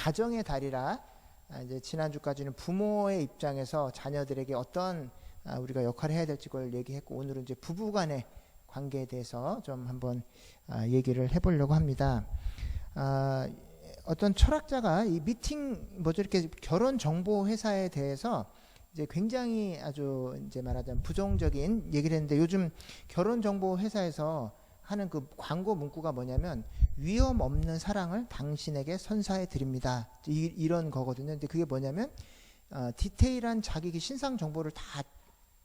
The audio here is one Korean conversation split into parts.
가정의 달이라 이제 지난주까지는 부모의 입장에서 자녀들에게 어떤 우리가 역할을 해야 될지 걸 얘기했고, 오늘은 이제 부부간의 관계에 대해서 좀 한번 얘기를 해보려고 합니다. 어떤 철학자가 이 이렇게 결혼 정보 회사에 대해서 이제 굉장히 아주 이제 말하자면 부정적인 얘기를 했는데, 요즘 결혼 정보 회사에서 하는 그 광고 문구가 뭐냐면 위험 없는 사랑을 당신에게 선사해 드립니다. 이런 거거든요. 근데 그게 뭐냐면 디테일한 자기 신상 정보를 다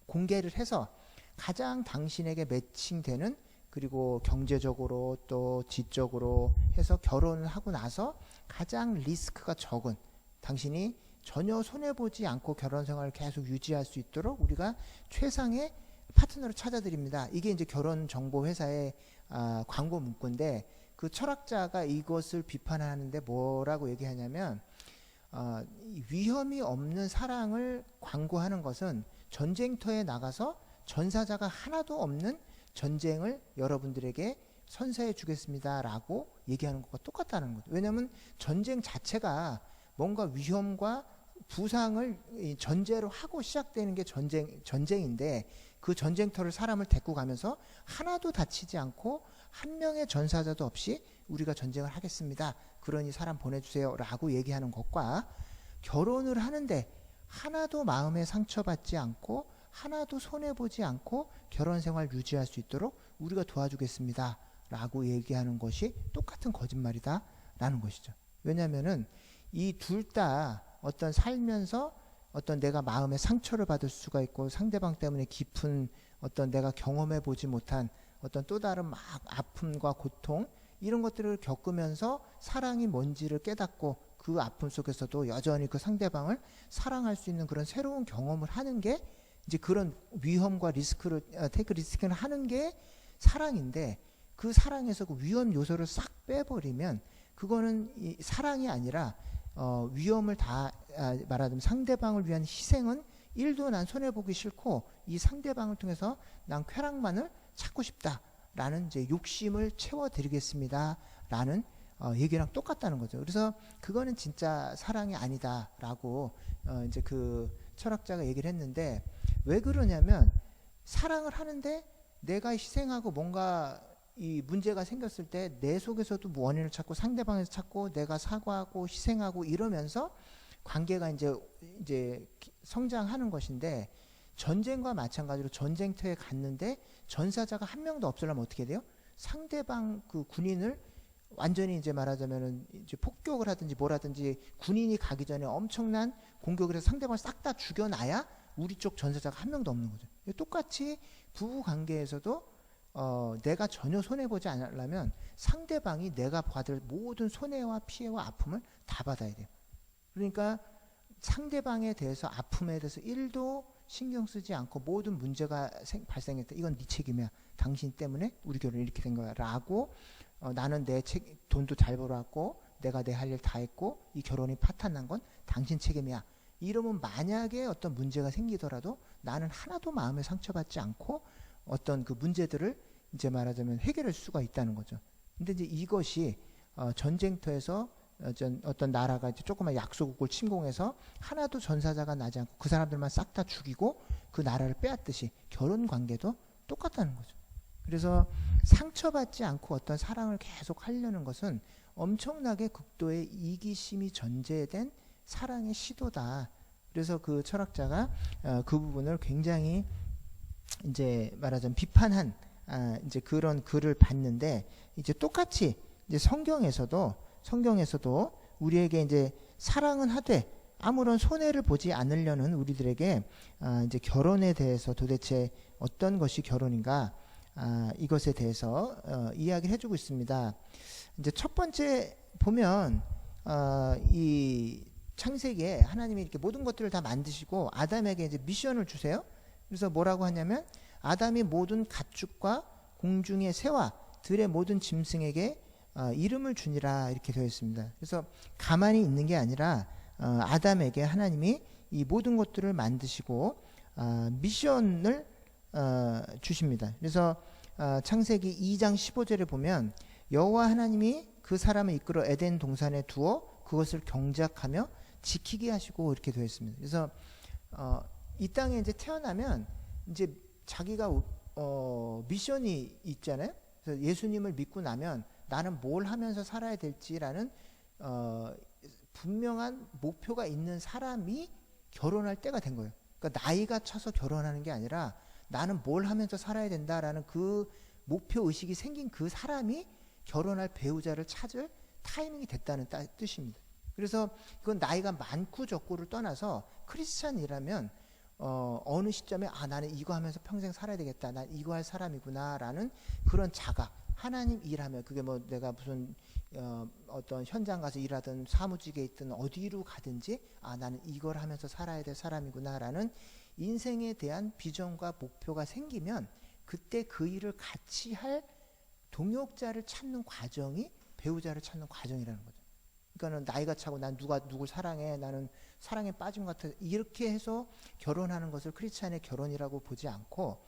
공개를 해서 가장 당신에게 매칭되는, 그리고 경제적으로 또 지적으로 해서 결혼을 하고 나서 가장 리스크가 적은, 당신이 전혀 손해보지 않고 결혼 생활을 계속 유지할 수 있도록 우리가 최상의 파트너를 찾아드립니다. 이게 이제 결혼 정보 회사의 광고 문구인데, 그 철학자가 이것을 비판하는데 뭐라고 얘기하냐면 위험이 없는 사랑을 광고하는 것은 전쟁터에 나가서 전사자가 하나도 없는 전쟁을 여러분들에게 선사해 주겠습니다 라고 얘기하는 것과 똑같다는 거죠. 왜냐하면 전쟁 자체가 뭔가 위험과 부상을 전제로 하고 시작되는 게 전쟁인데, 그 전쟁터를 사람을 데리고 가면서 하나도 다치지 않고 한 명의 전사자도 없이 우리가 전쟁을 하겠습니다, 그러니 사람 보내주세요 라고 얘기하는 것과, 결혼을 하는데 하나도 마음에 상처받지 않고 하나도 손해보지 않고 결혼 생활 유지할 수 있도록 우리가 도와주겠습니다 라고 얘기하는 것이 똑같은 거짓말이다 라는 것이죠. 왜냐하면은 이 둘 다 어떤 살면서 어떤 내가 마음에 상처를 받을 수가 있고, 상대방 때문에 깊은 어떤 내가 경험해 보지 못한 어떤 또 다른 막 아픔과 고통, 이런 것들을 겪으면서 사랑이 뭔지를 깨닫고 그 아픔 속에서도 여전히 그 상대방을 사랑할 수 있는 그런 새로운 경험을 하는 게 이제 그런 위험과 리스크를 테이크 리스크를 하는 게 사랑인데, 그 사랑에서 그 위험 요소를 싹 빼버리면 그거는 사랑이 아니라 위험을 다 말하자면 상대방을 위한 희생은 1도 난 손해보기 싫고 이 상대방을 통해서 난 쾌락만을 찾고 싶다라는 이제 욕심을 채워드리겠습니다 라는 얘기랑 똑같다는 거죠. 그래서 그거는 진짜 사랑이 아니다라고 이제 그 철학자가 얘기를 했는데, 왜 그러냐면 사랑을 하는데 내가 희생하고 뭔가 이 문제가 생겼을 때 내 속에서도 원인을 찾고 상대방에서 찾고 내가 사과하고 희생하고 이러면서 관계가 이제 성장하는 것인데, 전쟁과 마찬가지로 전쟁터에 갔는데 전사자가 한 명도 없으려면 어떻게 돼요? 상대방 그 군인을 완전히 이제 말하자면은 이제 폭격을 하든지 뭐라든지, 군인이 가기 전에 엄청난 공격을 해서 상대방을 싹 다 죽여놔야 우리 쪽 전사자가 한 명도 없는 거죠. 똑같이 부부 관계에서도 내가 전혀 손해보지 않으려면 상대방이 내가 받을 모든 손해와 피해와 아픔을 다 받아야 돼요. 그러니까 상대방에 대해서 아픔에 대해서 1도 신경 쓰지 않고 모든 문제가 발생했다, 이건 네 책임이야, 당신 때문에 우리 결혼이 이렇게 된 거야 라고, 나는 돈도 잘 벌어왔고 내가 내 할 일 다 했고 이 결혼이 파탄난 건 당신 책임이야, 이러면 만약에 어떤 문제가 생기더라도 나는 하나도 마음에 상처받지 않고 어떤 그 문제들을 이제 말하자면 해결할 수가 있다는 거죠. 근데 이제 이것이 전쟁터에서 어떤 나라가 이제 조그만 약소국을 침공해서 하나도 전사자가 나지 않고 그 사람들만 싹 다 죽이고 그 나라를 빼앗듯이 결혼 관계도 똑같다는 거죠. 그래서 상처받지 않고 어떤 사랑을 계속 하려는 것은 엄청나게 극도의 이기심이 전제된 사랑의 시도다. 그래서 그 철학자가 그 부분을 굉장히 이제 말하자면 비판한 이제 그런 글을 봤는데, 이제 똑같이 이제 성경에서도 우리에게 이제 사랑은 하되 아무런 손해를 보지 않으려는 우리들에게 이제 결혼에 대해서 도대체 어떤 것이 결혼인가, 이것에 대해서 이야기를 해주고 있습니다. 이제 첫 번째 보면 이 창세기에 하나님이 이렇게 모든 것들을 다 만드시고 아담에게 이제 미션을 주세요. 그래서 뭐라고 하냐면 아담이 모든 가축과 공중의 새와 들의 모든 짐승에게 이름을 주니라, 이렇게 되어 있습니다. 그래서 가만히 있는 게 아니라 아담에게 하나님이 이 모든 것들을 만드시고 미션을 주십니다. 그래서 창세기 2장 15절에 보면 여호와 하나님이 그 사람을 이끌어 에덴 동산에 두어 그것을 경작하며 지키게 하시고 이렇게 되어 있습니다. 그래서 이 땅에 이제 태어나면 이제 자기가 미션이 있잖아요. 그래서 예수님을 믿고 나면 나는 뭘 하면서 살아야 될지라는 분명한 목표가 있는 사람이 결혼할 때가 된 거예요. 그러니까 나이가 차서 결혼하는 게 아니라 나는 뭘 하면서 살아야 된다라는 그 목표 의식이 생긴 그 사람이 결혼할 배우자를 찾을 타이밍이 됐다는 뜻입니다. 그래서 그건 나이가 많고 적고를 떠나서 크리스찬이라면 어느 시점에 나는 이거 하면서 평생 살아야 되겠다. 난 이거 할 사람이구나라는 그런 자각. 하나님 일하면 그게 뭐 내가 무슨 어떤 현장 가서 일하든 사무직에 있든 어디로 가든지 나는 이걸 하면서 살아야 될 사람이구나라는 인생에 대한 비전과 목표가 생기면 그때 그 일을 같이 할 동역자를 찾는 과정이 배우자를 찾는 과정이라는 거죠. 그러니까는 나이가 차고 난 누굴 사랑해, 나는 사랑에 빠진 것 같아, 이렇게 해서 결혼하는 것을 크리스찬의 결혼이라고 보지 않고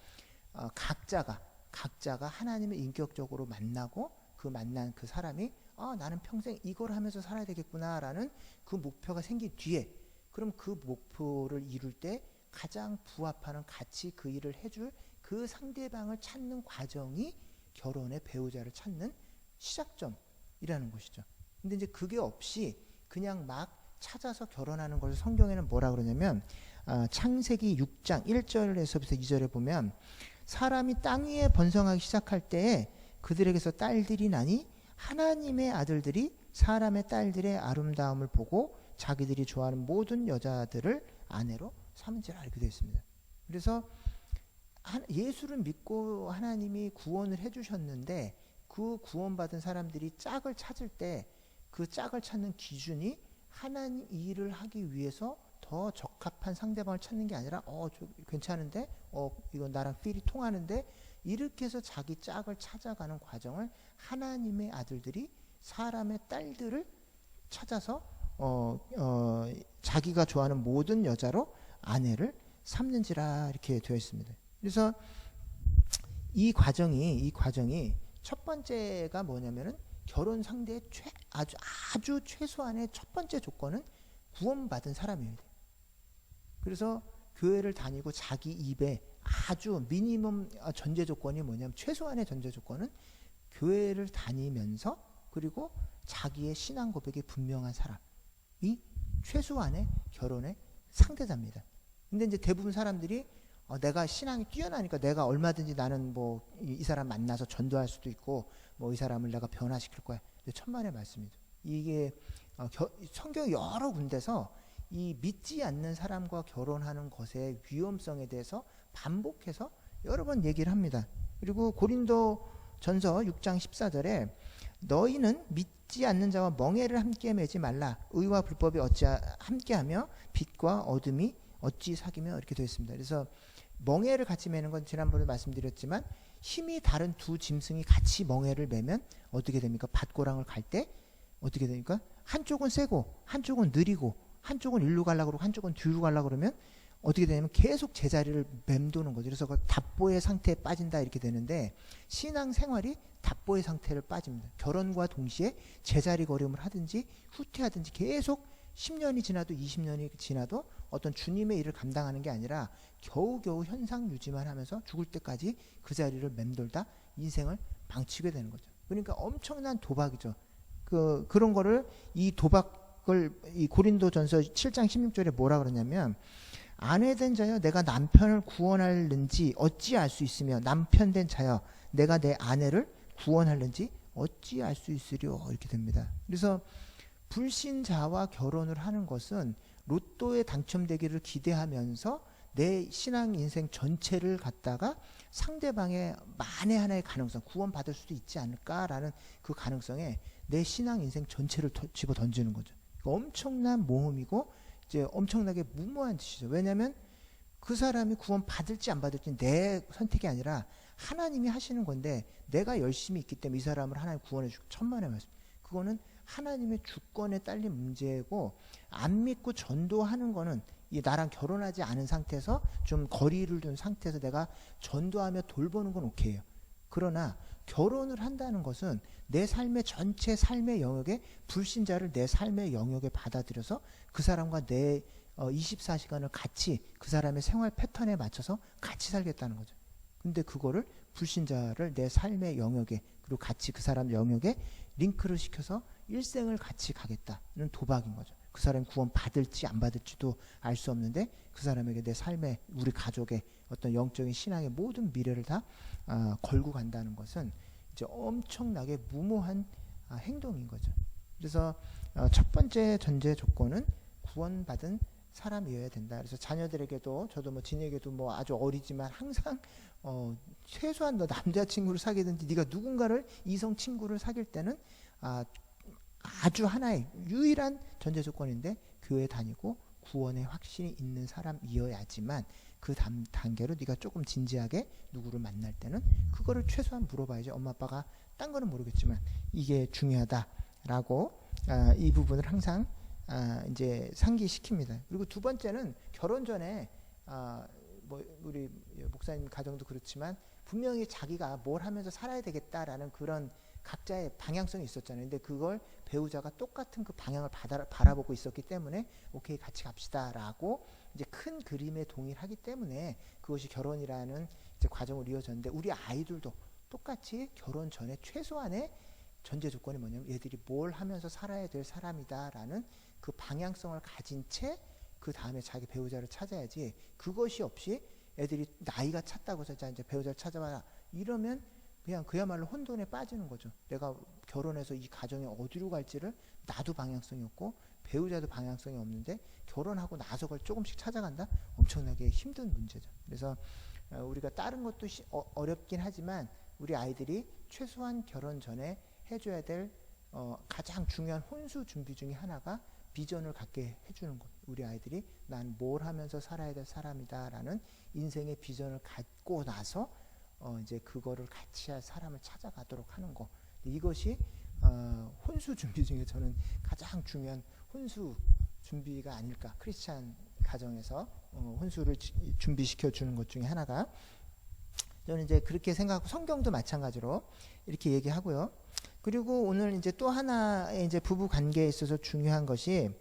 각자가 하나님을 인격적으로 만나고 그 만난 그 사람이 나는 평생 이걸 하면서 살아야 되겠구나라는 그 목표가 생긴 뒤에 그럼 그 목표를 이룰 때 가장 부합하는 같이 그 일을 해줄 그 상대방을 찾는 과정이 결혼의 배우자를 찾는 시작점이라는 것이죠. 근데 이제 그게 없이 그냥 막 찾아서 결혼하는 것을 성경에는 뭐라 그러냐면 창세기 6장 1절에서부터 2절에 보면 사람이 땅 위에 번성하기 시작할 때에 그들에게서 딸들이 나니 하나님의 아들들이 사람의 딸들의 아름다움을 보고 자기들이 좋아하는 모든 여자들을 아내로 삼은지라 이렇게 되어 있습니다. 그래서 예수를 믿고 하나님이 구원을 해주셨는데 그 구원받은 사람들이 짝을 찾을 때 그 짝을 찾는 기준이 하나님 일을 하기 위해서 더 적합한 상대방을 찾는 게 아니라 괜찮은데 이건 나랑 필이 통하는데 이렇게 해서 자기 짝을 찾아가는 과정을 하나님의 아들들이 사람의 딸들을 찾아서 자기가 좋아하는 모든 여자로 아내를 삼는지라 이렇게 되어 있습니다. 그래서 이 과정이 첫 번째가 뭐냐면은 결혼 상대의 아주 최소한의 첫 번째 조건은 구원받은 사람이어야 돼요. 그래서 교회를 다니고 자기 입에 아주 미니멈 전제 조건이 뭐냐면 최소한의 전제 조건은 교회를 다니면서 그리고 자기의 신앙 고백이 분명한 사람이 최소한의 결혼의 상대자입니다. 근데 이제 대부분 사람들이 내가 신앙이 뛰어나니까 내가 얼마든지 나는 뭐 이 사람 만나서 전도할 수도 있고 뭐 이 사람을 내가 변화시킬 거야. 근데 천만의 말씀이죠. 이게 성경 여러 군데서 이 믿지 않는 사람과 결혼하는 것의 위험성에 대해서 반복해서 여러 번 얘기를 합니다. 그리고 고린도전서 6장 14절에 너희는 믿지 않는 자와 멍에를 함께 매지 말라. 의와 불법이 어찌 함께하며 빛과 어둠이 어찌 사귀며 이렇게 되어 있습니다. 그래서 멍에를 같이 매는 건 지난번에 말씀드렸지만 힘이 다른 두 짐승이 같이 멍에를 매면 어떻게 됩니까? 밭고랑을 갈 때 어떻게 됩니까? 한쪽은 세고 한쪽은 느리고 한쪽은 일로 가려고 그러고 한쪽은 뒤로 가려고 그러면 어떻게 되냐면 계속 제자리를 맴도는 거죠. 그래서 그 답보의 상태에 빠진다 이렇게 되는데 신앙생활이 답보의 상태를 빠집니다. 결혼과 동시에 제자리 걸음을 하든지 후퇴하든지 계속 10년이 지나도 20년이 지나도 어떤 주님의 일을 감당하는 게 아니라 겨우겨우 현상 유지만 하면서 죽을 때까지 그 자리를 맴돌다 인생을 망치게 되는 거죠. 그러니까 엄청난 도박이죠. 그런 거를 이 도박을 이 고린도전서 7장 16절에 뭐라 그러냐면 아내된 자여 내가 남편을 구원하는지 어찌 알 수 있으며 남편된 자여 내가 내 아내를 구원하는지 어찌 알 수 있으려 이렇게 됩니다. 그래서 불신자와 결혼을 하는 것은 로또에 당첨되기를 기대하면서 내 신앙 인생 전체를 갖다가 상대방의 만에 하나의 가능성, 구원받을 수도 있지 않을까라는 그 가능성에 내 신앙 인생 전체를 집어 던지는 거죠. 엄청난 모험이고 이제 엄청나게 무모한 짓이죠. 왜냐하면 그 사람이 구원받을지 안 받을지 내 선택이 아니라 하나님이 하시는 건데 내가 열심히 있기 때문에 이 사람을 하나님 구원해 주고 천만의 말씀. 그거는 하나님의 주권에 딸린 문제고 안 믿고 전도하는 거는 나랑 결혼하지 않은 상태에서 좀 거리를 둔 상태에서 내가 전도하며 돌보는 건 오케이예요. 그러나 결혼을 한다는 것은 내 삶의 전체 삶의 영역에 불신자를 내 삶의 영역에 받아들여서 그 사람과 내 24시간을 같이 그 사람의 생활 패턴에 맞춰서 같이 살겠다는 거죠. 근데 그거를 불신자를 내 삶의 영역에 그리고 같이 그 사람 영역에 링크를 시켜서 일생을 같이 가겠다는 도박인 거죠. 그 사람이 구원 받을지 안 받을지도 알 수 없는데 그 사람에게 내 삶의 우리 가족의 어떤 영적인 신앙의 모든 미래를 다 걸고 간다는 것은 이제 엄청나게 무모한 행동인 거죠. 그래서 첫 번째 전제 조건은 구원받은 사람이어야 된다. 그래서 자녀들에게도 저도 뭐 진에게도 뭐 아주 어리지만 항상 최소한 너 남자친구를 사귀든지 네가 누군가를 이성 친구를 사귈 때는 아주 하나의 유일한 전제 조건인데 교회 다니고 구원의 확신이 있는 사람이어야지만 그 단계로 네가 조금 진지하게 누구를 만날 때는 그거를 최소한 물어봐야죠. 엄마 아빠가 딴 거는 모르겠지만 이게 중요하다라고 이 부분을 항상 이제 상기시킵니다. 그리고 두 번째는 결혼 전에 뭐 우리 목사님 가정도 그렇지만 분명히 자기가 뭘 하면서 살아야 되겠다라는 그런 각자의 방향성이 있었잖아요. 근데 그걸 배우자가 똑같은 그 방향을 바라보고 있었기 때문에 오케이 같이 갑시다라고 이제 큰 그림에 동의하기 때문에 그것이 결혼이라는 이제 과정을 이어졌는데 우리 아이들도 똑같이 결혼 전에 최소한의 전제 조건이 뭐냐면 얘들이 뭘 하면서 살아야 될 사람이다라는 그 방향성을 가진 채 그 다음에 자기 배우자를 찾아야지 그것이 없이 애들이 나이가 찼다고 해서 이제 배우자를 찾아봐라 이러면 그냥 그야말로 혼돈에 빠지는 거죠. 내가 결혼해서 이 가정이 어디로 갈지를 나도 방향성이 없고 배우자도 방향성이 없는데 결혼하고 나서 그걸 조금씩 찾아간다? 엄청나게 힘든 문제죠. 그래서 우리가 다른 것도 어렵긴 하지만 우리 아이들이 최소한 결혼 전에 해줘야 될 가장 중요한 혼수 준비 중에 하나가 비전을 갖게 해주는 것. 우리 아이들이 난 뭘 하면서 살아야 될 사람이다라는 인생의 비전을 갖고 나서 이제 그거를 같이 할 사람을 찾아가도록 하는 거. 이것이 혼수 준비 중에 저는 가장 중요한 혼수 준비가 아닐까. 크리스찬 가정에서 혼수를 준비시켜 주는 것 중에 하나가 저는 이제 그렇게 생각하고 성경도 마찬가지로 이렇게 얘기하고요. 그리고 오늘 이제 또 하나의 이제 부부 관계에 있어서 중요한 것이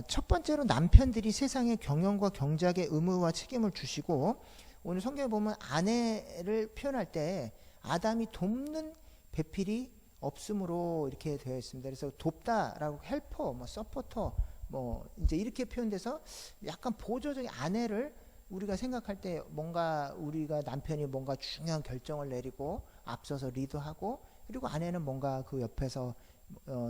첫 번째로 남편들이 세상의 경영과 경작의 의무와 책임을 주시고 오늘 성경에 보면 아내를 표현할 때 아담이 돕는 배필이 없음으로 이렇게 되어 있습니다. 그래서 돕다라고 헬퍼, 뭐 서포터, 뭐 이제 이렇게 표현돼서 약간 보조적인 아내를 우리가 생각할 때 뭔가 우리가 남편이 뭔가 중요한 결정을 내리고 앞서서 리드하고 그리고 아내는 뭔가 그 옆에서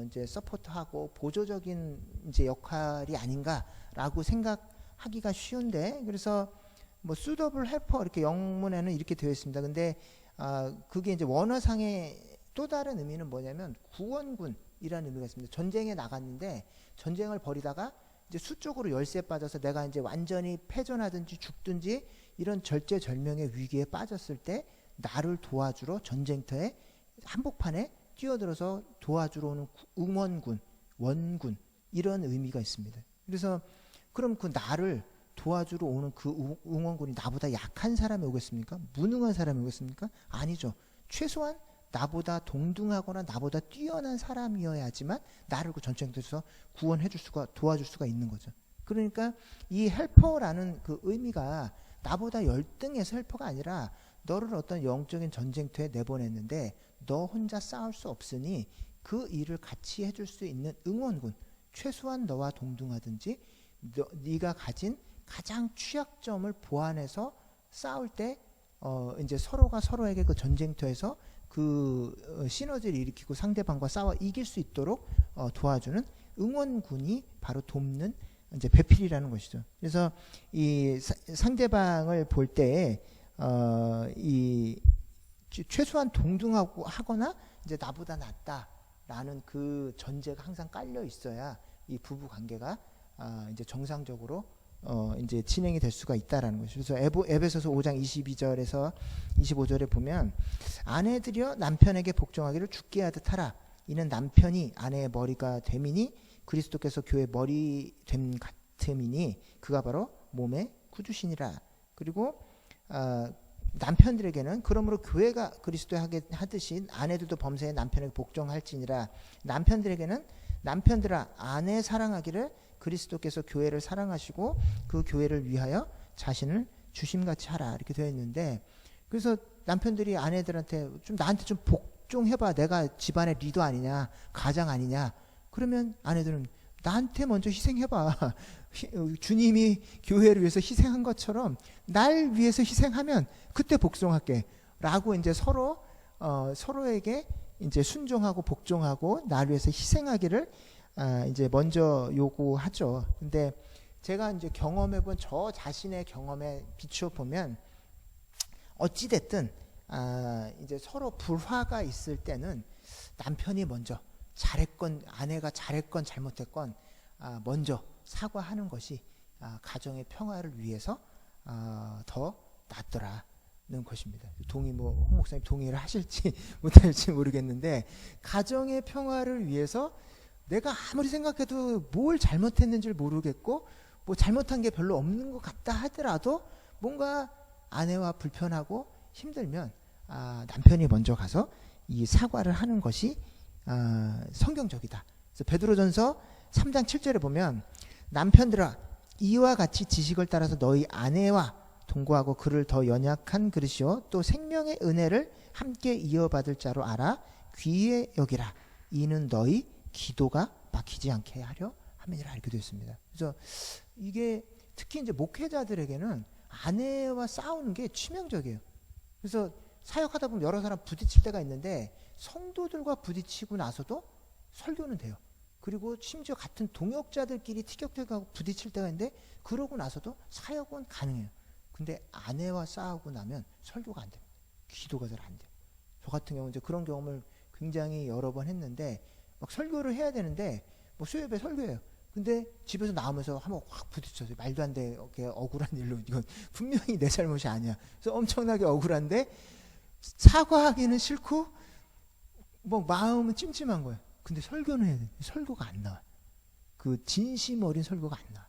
이제 서포트하고 보조적인 이제 역할이 아닌가라고 생각하기가 쉬운데 그래서 뭐 suitable helper 이렇게 영문에는 이렇게 되어 있습니다. 근데 그게 이제 원어상의 또 다른 의미는 뭐냐면 구원군이라는 의미가 있습니다. 전쟁에 나갔는데 전쟁을 벌이다가 이제 수적으로 열세에 빠져서 내가 이제 완전히 패전하든지 죽든지 이런 절제절명의 위기에 빠졌을 때 나를 도와주러 전쟁터에 한복판에 뛰어들어서 도와주러 오는 응원군, 원군 이런 의미가 있습니다. 그래서 그럼 그 나를 도와주러 오는 그 응원군이 나보다 약한 사람이 오겠습니까? 무능한 사람이 오겠습니까? 아니죠. 최소한 나보다 동등하거나 나보다 뛰어난 사람이어야지만 나를 그 전쟁터에서 구원해줄 수가 도와줄 수가 있는 거죠. 그러니까 이 헬퍼라는 그 의미가 나보다 열등해서 헬퍼가 아니라 너를 어떤 영적인 전쟁터에 내보냈는데 너 혼자 싸울 수 없으니 그 일을 같이 해줄 수 있는 응원군 최소한 너와 동등하든지 네가 가진 가장 취약점을 보완해서 싸울 때 이제 서로가 서로에게 그 전쟁터에서 그 시너지를 일으키고 상대방과 싸워 이길 수 있도록 도와주는 응원군이 바로 돕는 이제 배필이라는 것이죠. 그래서 이 상대방을 볼 때 이 최소한 동등하고 하거나 이제 나보다 낫다라는 그 전제가 항상 깔려 있어야 이 부부 관계가 이제 정상적으로 이제 진행이 될 수가 있다라는 것이죠. 그래서 에베소서 5장 22절에서 25절에 보면 아내들이여 남편에게 복종하기를 죽게 하듯 하라. 이는 남편이 아내의 머리가 됨이니 그리스도께서 교회의 머리 됨 같음이니 그가 바로 몸의 구주시니라. 그리고 남편들에게는 그러므로 교회가 그리스도에게 하듯이 아내들도 범사에 남편에게 복종할지니라. 남편들에게는 남편들아 아내 사랑하기를 그리스도께서 교회를 사랑하시고 그 교회를 위하여 자신을 주심같이 하라 이렇게 되어 있는데, 그래서 남편들이 아내들한테 좀 나한테 좀 복종해봐, 내가 집안의 리더 아니냐, 가장 아니냐, 그러면 아내들은 나한테 먼저 희생해봐. 주님이 교회를 위해서 희생한 것처럼 날 위해서 희생하면 그때 복종할게 라고 이제 서로에게 이제 순종하고 복종하고 날 위해서 희생하기를 이제 먼저 요구하죠. 근데 제가 이제 경험해본 저 자신의 경험에 비추어 보면 어찌됐든 이제 서로 불화가 있을 때는 남편이 먼저 잘했건 아내가 잘했건 잘못했건 먼저 사과하는 것이 가정의 평화를 위해서 더 낫더라는 것입니다. 홍 목사님 동의를 하실지 못할지 모르겠는데, 가정의 평화를 위해서 내가 아무리 생각해도 뭘 잘못했는지를 모르겠고 뭐 잘못한 게 별로 없는 것 같다 하더라도 뭔가 아내와 불편하고 힘들면 남편이 먼저 가서 이 사과를 하는 것이 성경적이다. 그래서 베드로전서 3장 7절에 보면 남편들아 이와 같이 지식을 따라서 너희 아내와 동거하고 그를 더 연약한 그릇이요 또 생명의 은혜를 함께 이어받을 자로 알아 귀히 여기라. 이는 너희 기도가 막히지 않게 하려 함이니라 이렇게 되어 있습니다. 그래서 이게 특히 이제 목회자들에게는 아내와 싸우는 게 치명적이에요. 그래서 사역하다 보면 여러 사람 부딪힐 때가 있는데 성도들과 부딪히고 나서도 설교는 돼요. 그리고 심지어 같은 동역자들끼리 티격태격하고 부딪힐 때가 있는데 그러고 나서도 사역은 가능해요. 근데 아내와 싸우고 나면 설교가 안 돼요. 기도가 잘 안 돼요. 저 같은 경우 이제 그런 경험을 굉장히 여러 번 했는데 막 설교를 해야 되는데 뭐 수요예배 설교예요. 근데 집에서 나오면서 한번 확 부딪혀서 말도 안 돼. 억울한 일로 이건 분명히 내 잘못이 아니야. 그래서 엄청나게 억울한데 사과하기는 싫고 뭐 마음은 찜찜한 거예요. 근데 설교는 해야 돼. 설교가 안 나와. 그 진심 어린 설교가 안 나와.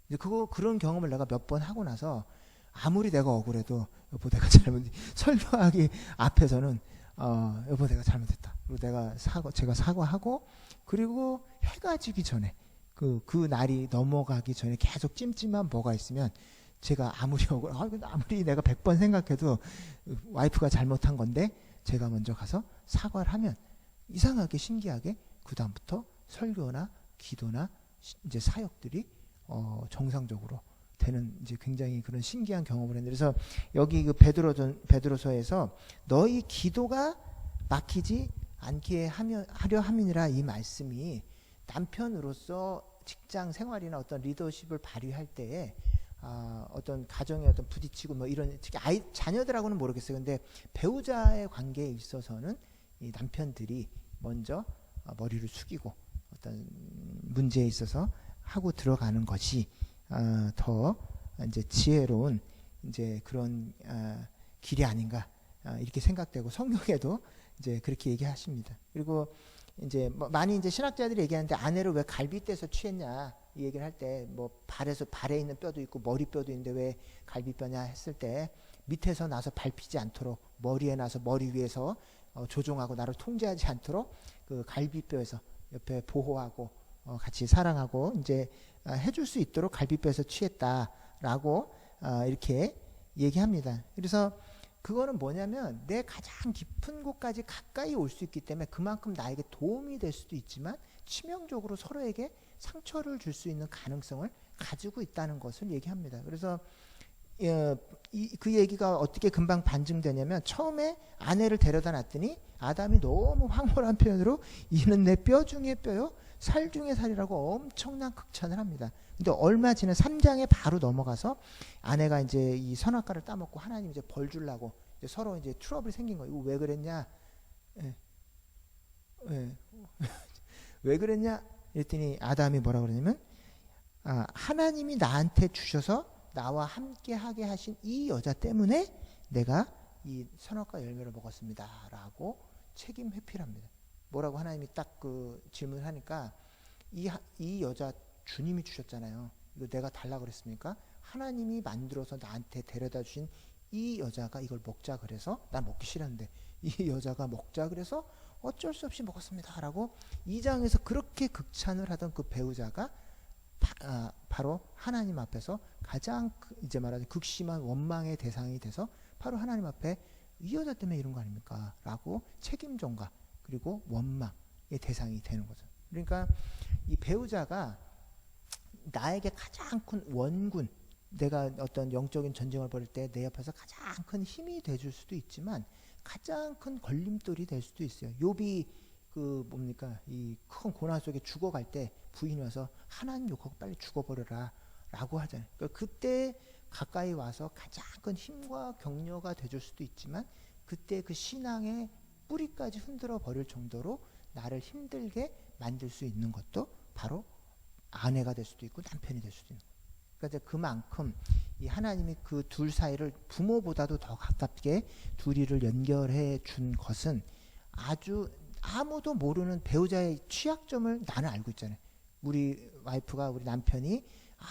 이제 그런 경험을 내가 몇 번 하고 나서 아무리 내가 억울해도 여보 내가 설교하기 앞에서는 여보 내가 잘못했다. 그리고 제가 사과하고 그리고 해가 지기 전에 그 날이 넘어가기 전에 계속 찜찜한 뭐가 있으면 제가 아무리 아무리 내가 100번 생각해도 와이프가 잘못한 건데 제가 먼저 가서 사과를 하면 이상하게 신기하게 그 다음부터 설교나 기도나 이제 사역들이 정상적으로 되는 이제 굉장히 그런 신기한 경험을 했는데, 그래서 여기 그 베드로서에서 너희 기도가 막히지 않게 하려 함이니라 이 말씀이 남편으로서 직장 생활이나 어떤 리더십을 발휘할 때에 어떤 가정의 어떤 부딪히고 뭐 이런 특히 자녀들하고는 모르겠어요. 근데 배우자의 관계에 있어서는 이 남편들이 먼저 머리를 숙이고 어떤 문제에 있어서 하고 들어가는 것이 더 이제 지혜로운 이제 그런 길이 아닌가 이렇게 생각되고 성경에도 이제 그렇게 얘기하십니다. 그리고 이제 많이 이제 신학자들이 얘기하는데 아내를 왜 갈비뼈에서 취했냐 이 얘기를 할 때 뭐 발에 있는 뼈도 있고 머리뼈도 있는데 왜 갈비뼈냐 했을 때 밑에서 나서 밟히지 않도록 머리에 나서 머리 위에서 조종하고 나를 통제하지 않도록 그 갈비뼈에서 옆에 보호하고 같이 사랑하고 이제 해줄 수 있도록 갈비뼈에서 취했다라고 이렇게 얘기합니다. 그래서 그거는 뭐냐면 내 가장 깊은 곳까지 가까이 올 수 있기 때문에 그만큼 나에게 도움이 될 수도 있지만 치명적으로 서로에게 상처를 줄 수 있는 가능성을 가지고 있다는 것을 얘기합니다. 그래서 그 얘기가 어떻게 금방 반증되냐면 처음에 아내를 데려다 놨더니 아담이 너무 황홀한 표현으로 이는 내 뼈 중에 뼈요 살 중에 살이라고 엄청난 극찬을 합니다. 근데 얼마 지난 3장에 바로 넘어가서 아내가 이제 이 선악과를 따먹고 하나님 이제 벌 주려고 이제 서로 이제 트러블이 생긴 거예요. 이거 왜 그랬냐? 왜 그랬냐? 그랬더니 아담이 뭐라 그러냐면 하나님이 나한테 주셔서 나와 함께 하게 하신 이 여자 때문에 내가 이 선악과 열매를 먹었습니다 라고 책임 회피합니다. 뭐라고 하나님이 딱 그 질문하니까 이 여자 주님이 주셨잖아요. 이거 내가 달라고 그랬습니까? 하나님이 만들어서 나한테 데려다 주신 이 여자가 이걸 먹자 그래서, 난 먹기 싫었는데 이 여자가 먹자 그래서 어쩔 수 없이 먹었습니다 라고 2장에서 그렇게 극찬을 하던 그 배우자가 바로 하나님 앞에서 가장 이제 말하자면 극심한 원망의 대상이 돼서 바로 하나님 앞에 이 여자 때문에 이런 거 아닙니까? 라고 책임 전가 그리고 원망의 대상이 되는 거죠. 그러니까 이 배우자가 나에게 가장 큰 원군, 내가 어떤 영적인 전쟁을 벌일 때 내 옆에서 가장 큰 힘이 돼줄 수도 있지만 가장 큰 걸림돌이 될 수도 있어요. 욥이 그 뭡니까 이 큰 고난 속에 죽어갈 때 부인이 와서 하나님 욕하고 빨리 죽어버려라 라고 하잖아요. 그러니까 그때 가까이 와서 가장 큰 힘과 격려가 돼줄 수도 있지만 그때 그 신앙의 뿌리까지 흔들어 버릴 정도로 나를 힘들게 만들 수 있는 것도 바로 아내가 될 수도 있고 남편이 될 수도 있는 거예요. 그러니까 그만큼 이 하나님이 그 둘 사이를 부모보다도 더 가깝게 둘이를 연결해 준 것은 아주 아무도 모르는 배우자의 취약점을 나는 알고 있잖아요. 우리 와이프가 우리 남편이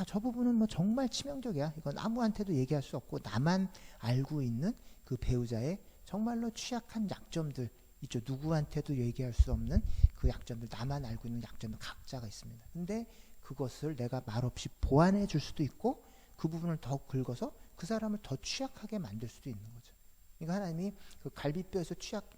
저 부분은 뭐 정말 치명적이야. 이건 아무한테도 얘기할 수 없고 나만 알고 있는 그 배우자의 정말로 취약한 약점들 있죠. 누구한테도 얘기할 수 없는 그 약점들, 나만 알고 있는 약점들 각자가 있습니다. 근데 그것을 내가 말없이 보완해 줄 수도 있고 그 부분을 더 긁어서 그 사람을 더 취약하게 만들 수도 있는 거죠. 그러니까 하나님이 그 갈비뼈에서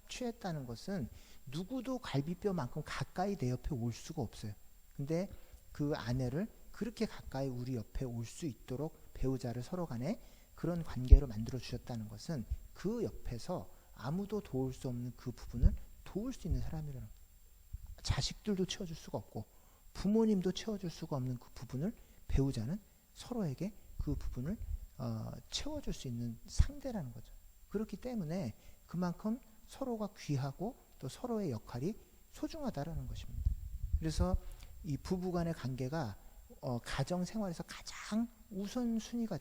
취했다는 것은 누구도 갈비뼈만큼 가까이 내 옆에 올 수가 없어요. 근데 그 아내를 그렇게 가까이 우리 옆에 올 수 있도록 배우자를 서로 간에 그런 관계로 만들어 주셨다는 것은 그 옆에서 아무도 도울 수 없는 그 부분을 도울 수 있는 사람이라는 거예요. 자식들도 채워줄 수가 없고 부모님도 채워줄 수가 없는 그 부분을 배우자는 서로에게 그 부분을 채워줄 수 있는 상대라는 거죠. 그렇기 때문에 그만큼 서로가 귀하고 또 서로의 역할이 소중하다라는 것입니다. 그래서 이 부부간의 관계가 가정 생활에서 가장 우선순위가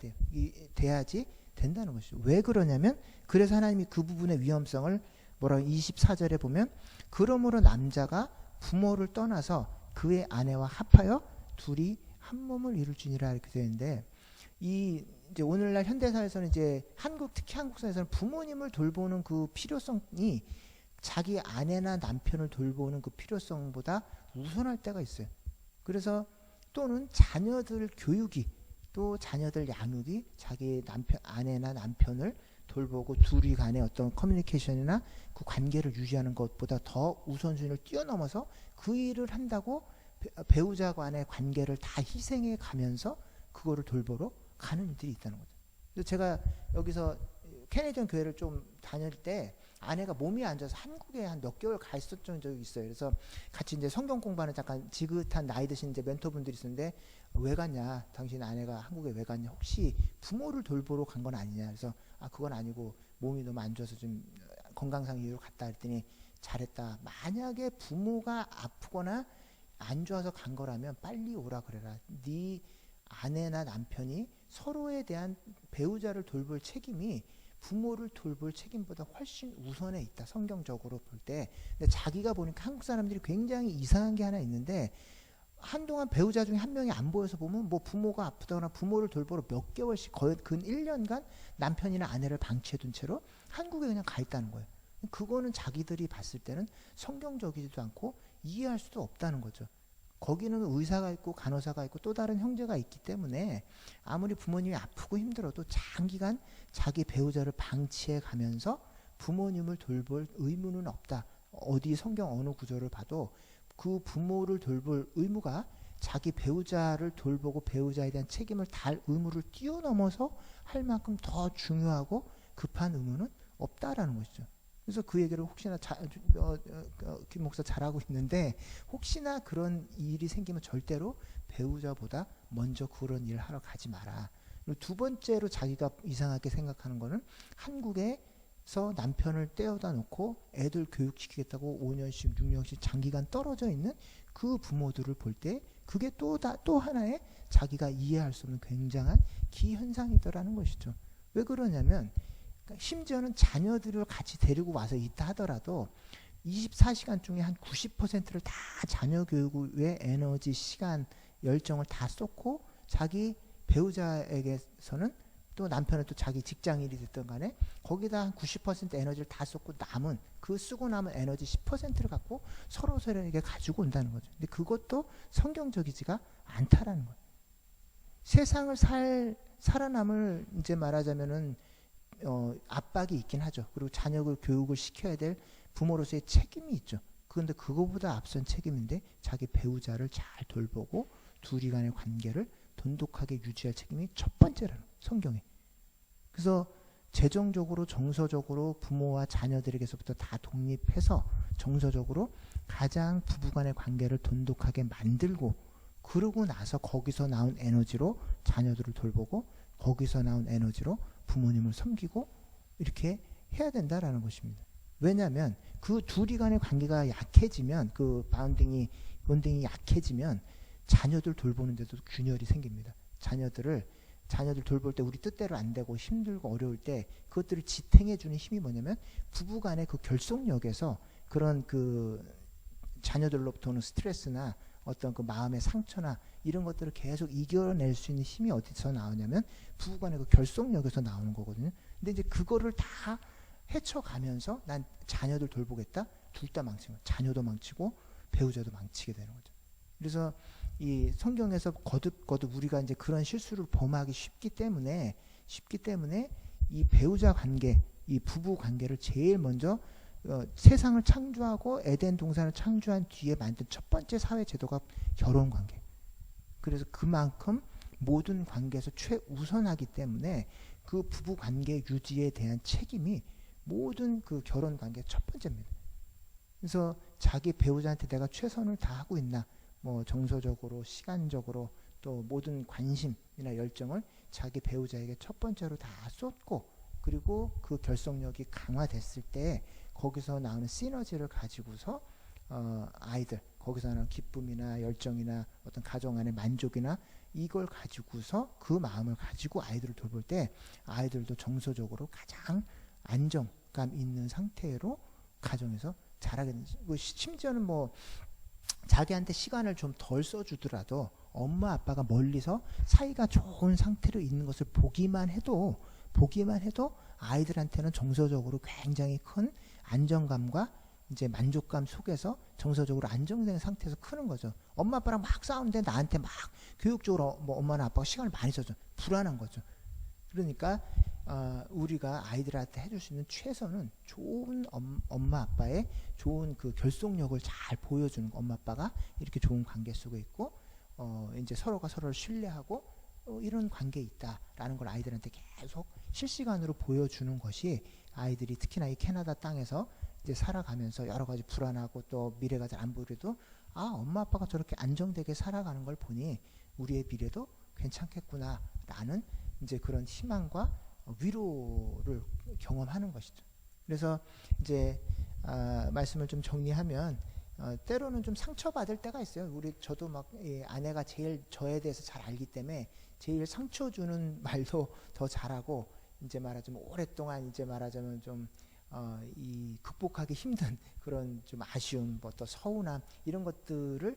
돼야지 된다는 것이죠. 왜 그러냐면 그래서 하나님이 그 부분의 위험성을 뭐라고 24절에 보면 그러므로 남자가 부모를 떠나서 그의 아내와 합하여 둘이 한 몸을 이룰지니라 이렇게 되는데 이제 오늘날 현대사에서는 이제 특히 한국 사회에서는 부모님을 돌보는 그 필요성이 자기 아내나 남편을 돌보는 그 필요성보다 우선할 때가 있어요. 그래서 또는 자녀들 교육이 또 자녀들 양육이 자기 아내나 남편을 돌보고 둘이 간의 어떤 커뮤니케이션이나 그 관계를 유지하는 것보다 더 우선순위를 뛰어넘어서 그 일을 한다고 배우자 간의 관계를 다 희생해 가면서 그거를 돌보러 가는 일들이 있다는 거죠. 그래서 제가 여기서 캐네디언 교회를 좀 다닐 때 아내가 몸이 안 좋아서 한국에 한 몇 개월 가 있었던 적이 있어요. 그래서 같이 이제 성경 공부하는 잠깐 지긋한 나이 드신 이제 멘토분들이 있었는데 왜 갔냐? 당신 아내가 한국에 왜 갔냐? 혹시 부모를 돌보러 간 건 아니냐? 그래서 그건 아니고 몸이 너무 안 좋아서 좀 건강상 이유로 갔다 했더니 잘했다. 만약에 부모가 아프거나 안 좋아서 간 거라면 빨리 오라 그래라. 네 아내나 남편이 서로에 대한 배우자를 돌볼 책임이 부모를 돌볼 책임보다 훨씬 우선에 있다. 성경적으로 볼 때. 근데 자기가 보니까 한국 사람들이 굉장히 이상한 게 하나 있는데 한동안 배우자 중에 한 명이 안 보여서 보면 뭐 부모가 아프다거나 부모를 돌보러 몇 개월씩 거의 근 1년간 남편이나 아내를 방치해둔 채로 한국에 그냥 가 있다는 거예요. 그거는 자기들이 봤을 때는 성경적이지도 않고 이해할 수도 없다는 거죠. 거기는 의사가 있고 간호사가 있고 또 다른 형제가 있기 때문에 아무리 부모님이 아프고 힘들어도 장기간 자기 배우자를 방치해 가면서 부모님을 돌볼 의무는 없다. 어디 성경 어느 구절을 봐도 그 부모를 돌볼 의무가 자기 배우자를 돌보고 배우자에 대한 책임을 다할 의무를 뛰어넘어서 할 만큼 더 중요하고 급한 의무는 없다라는 것이죠. 그래서 그 얘기를 혹시나 김 목사 잘하고 있는데 혹시나 그런 일이 생기면 절대로 배우자보다 먼저 그런 일을 하러 가지 마라. 그리고 두 번째로 자기가 이상하게 생각하는 거는 한국에서 남편을 떼어다 놓고 애들 교육시키겠다고 5년씩 6년씩 장기간 떨어져 있는 그 부모들을 볼 때 그게 또 하나의 자기가 이해할 수 없는 굉장한 기현상이더라는 것이죠. 왜 그러냐면 심지어는 자녀들을 같이 데리고 와서 있다 하더라도 24시간 중에 한 90%를 다 자녀 교육에 에너지, 시간, 열정을 다 쏟고 자기 배우자에게서는 또 남편은 또 자기 직장인이 됐든 간에 거기다 한 90% 에너지를 다 쏟고 남은 그 쓰고 남은 에너지 10%를 갖고 서로에게 가지고 온다는 거죠. 근데 그것도 성경적이지가 않다라는 거예요. 세상을 살아남을 이제 말하자면은 압박이 있긴 하죠. 그리고 자녀를 교육을 시켜야 될 부모로서의 책임이 있죠. 그런데 그거보다 앞선 책임인데 자기 배우자를 잘 돌보고 둘이 간의 관계를 돈독하게 유지할 책임이 첫 번째라는 거예요. 성경에. 그래서 재정적으로 정서적으로 부모와 자녀들에게서부터 다 독립해서 정서적으로 가장 부부간의 관계를 돈독하게 만들고 그러고 나서 거기서 나온 에너지로 자녀들을 돌보고 거기서 나온 에너지로 부모님을 섬기고 이렇게 해야 된다라는 것입니다. 왜냐하면 그 둘이 간의 관계가 약해지면 그 본딩이 약해지면 자녀들 돌보는 데도 균열이 생깁니다. 자녀들 돌볼 때 우리 뜻대로 안 되고 힘들고 어려울 때 그것들을 지탱해 주는 힘이 뭐냐면 부부 간의 그 결속력에서 그런 그 자녀들로부터 오는 스트레스나 어떤 그 마음의 상처나 이런 것들을 계속 이겨낼 수 있는 힘이 어디서 나오냐면 부부 간의 그 결속력에서 나오는 거거든요. 근데 이제 그거를 다 헤쳐가면서 난 자녀들 돌보겠다. 둘 다 망치고 자녀도 망치고 배우자도 망치게 되는 거죠. 그래서 이 성경에서 거듭 우리가 이제 그런 실수를 범하기 쉽기 때문에 이 배우자 관계, 이 부부 관계를 제일 먼저 세상을 창조하고 에덴 동산을 창조한 뒤에 만든 첫 번째 사회 제도가 결혼 관계. 그래서 그만큼 모든 관계에서 최우선하기 때문에 그 부부 관계 유지에 대한 책임이 모든 그 결혼 관계의 첫 번째입니다. 그래서 자기 배우자한테 내가 최선을 다하고 있나, 뭐 정서적으로, 시간적으로 또 모든 관심이나 열정을 자기 배우자에게 첫 번째로 다 쏟고 그리고 그 결속력이 강화됐을 때 거기서 나오는 시너지를 가지고서 아이들 거기서 나오는 기쁨이나 열정이나 어떤 가정 안의 만족이나 이걸 가지고서 그 마음을 가지고 아이들을 돌볼 때 아이들도 정서적으로 가장 안정감 있는 상태로 가정에서 자라게 되는 거죠. 심지어는 뭐 자기한테 시간을 좀 덜 써주더라도 엄마 아빠가 멀리서 사이가 좋은 상태로 있는 것을 보기만 해도 아이들한테는 정서적으로 굉장히 큰 안정감과 이제 만족감 속에서 정서적으로 안정된 상태에서 크는 거죠. 엄마 아빠랑 막 싸우는데 나한테 막 교육적으로 뭐 엄마나 아빠가 시간을 많이 써줘. 불안한 거죠. 그러니까 우리가 아이들한테 해줄 수 있는 최선은 좋은 엄마 아빠의 좋은 그 결속력을 잘 보여주는 거. 엄마 아빠가 이렇게 좋은 관계 속에 있고 이제 서로가 서로를 신뢰하고 이런 관계에 있다라는 걸 아이들한테 계속 실시간으로 보여주는 것이 아이들이 특히나 이 캐나다 땅에서 이제 살아가면서 여러 가지 불안하고 또 미래가 잘 안 보여도 엄마 아빠가 저렇게 안정되게 살아가는 걸 보니 우리의 미래도 괜찮겠구나라는 이제 그런 희망과 위로를 경험하는 것이죠. 그래서 이제 말씀을 좀 정리하면 때로는 좀 상처받을 때가 있어요. 저도 막 아내가 제일 저에 대해서 잘 알기 때문에 제일 상처 주는 말도 더 잘하고 이제 말하자면 오랫동안 이제 말하자면 좀 이 극복하기 힘든 그런 좀 아쉬움, 뭐 또 서운함 이런 것들을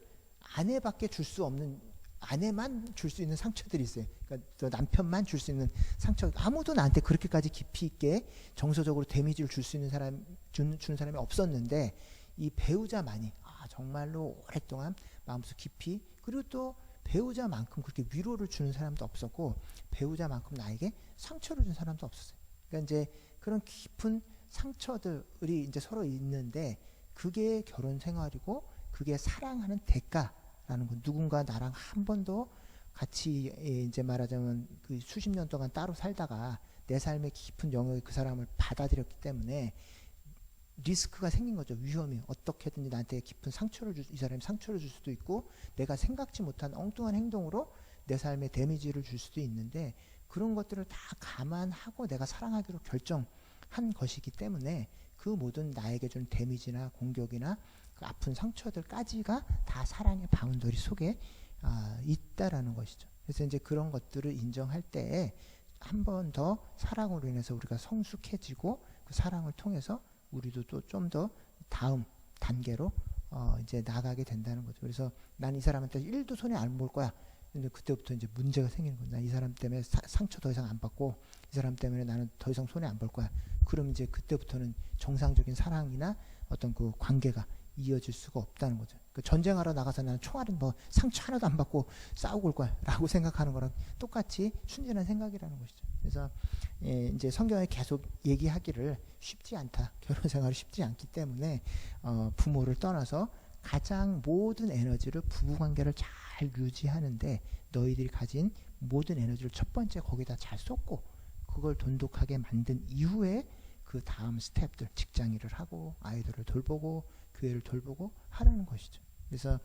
아내밖에 줄 수 없는 아내만 줄 수 있는 상처들이 있어요. 그러니까 또 남편만 줄 수 있는 상처. 아무도 나한테 그렇게까지 깊이 있게 정서적으로 데미지를 줄 수 있는 사람 주는 사람이 없었는데 이 배우자만이 정말로 오랫동안 마음속 깊이 그리고 또 배우자만큼 그렇게 위로를 주는 사람도 없었고 배우자만큼 나에게 상처를 준 사람도 없었어요. 그러니까 이제 그런 깊은 상처들이 이제 서로 있는데 그게 결혼 생활이고 그게 사랑하는 대가라는 거. 누군가 나랑 한 번도 같이 이제 말하자면 그 수십 년 동안 따로 살다가 내 삶의 깊은 영역에 그 사람을 받아들였기 때문에 리스크가 생긴 거죠. 위험이 어떻게든지 나한테 깊은 이 사람이 상처를 줄 수도 있고 내가 생각지 못한 엉뚱한 행동으로 내 삶에 데미지를 줄 수도 있는데 그런 것들을 다 감안하고 내가 사랑하기로 결정한 것이기 때문에 그 모든 나에게 준 데미지나 공격이나 그 아픈 상처들까지가 다 사랑의 바운더리 속에 있다라는 것이죠. 그래서 이제 그런 것들을 인정할 때에 한 번 더 사랑으로 인해서 우리가 성숙해지고 그 사랑을 통해서 우리도 또 좀 더 다음 단계로 이제 나가게 된다는 거죠. 그래서 난 이 사람한테 1도 손에 안 볼 거야. 근데 그때부터 이제 문제가 생기는 거야. 나 이 사람 때문에 상처 더 이상 안 받고 이 사람 때문에 나는 더 이상 손해 안 볼 거야. 그럼 이제 그때부터는 정상적인 사랑이나 어떤 그 관계가 이어질 수가 없다는 거죠. 그 전쟁하러 나가서 나는 총알은 뭐 상처 하나도 안 받고 싸우고 올 거야라고 생각하는 거랑 똑같이 순진한 생각이라는 것이죠. 그래서 이제 성경에 계속 얘기하기를 쉽지 않다. 결혼 생활이 쉽지 않기 때문에 부모를 떠나서 가장 모든 에너지를 부부관계를 잘 유지하는데 너희들이 가진 모든 에너지를 첫 번째 거기다 잘 쏟고 그걸 돈독하게 만든 이후에 그 다음 스텝들 직장일을 하고 아이들을 돌보고 교회를 돌보고 하라는 것이죠. 그래서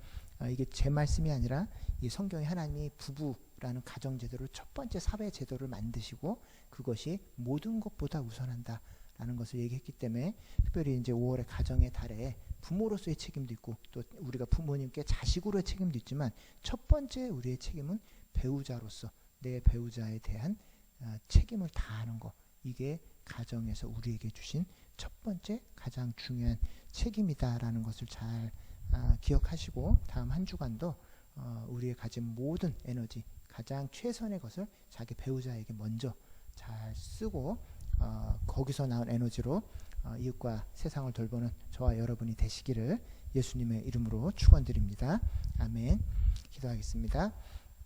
이게 제 말씀이 아니라 이 성경에 하나님이 부부라는 가정제도를 첫 번째 사회제도를 만드시고 그것이 모든 것보다 우선한다라는 것을 얘기했기 때문에 특별히 이제 5월의 가정의 달에 부모로서의 책임도 있고 또 우리가 부모님께 자식으로의 책임도 있지만 첫 번째 우리의 책임은 배우자로서 내 배우자에 대한 책임을 다하는 거 이게 가정에서 우리에게 주신 첫 번째 가장 중요한 책임이다라는 것을 잘 기억하시고 다음 한 주간도 우리의 가진 모든 에너지 가장 최선의 것을 자기 배우자에게 먼저 잘 쓰고 거기서 나온 에너지로 이웃과 세상을 돌보는 저와 여러분이 되시기를 예수님의 이름으로 축원드립니다. 아멘. 기도하겠습니다.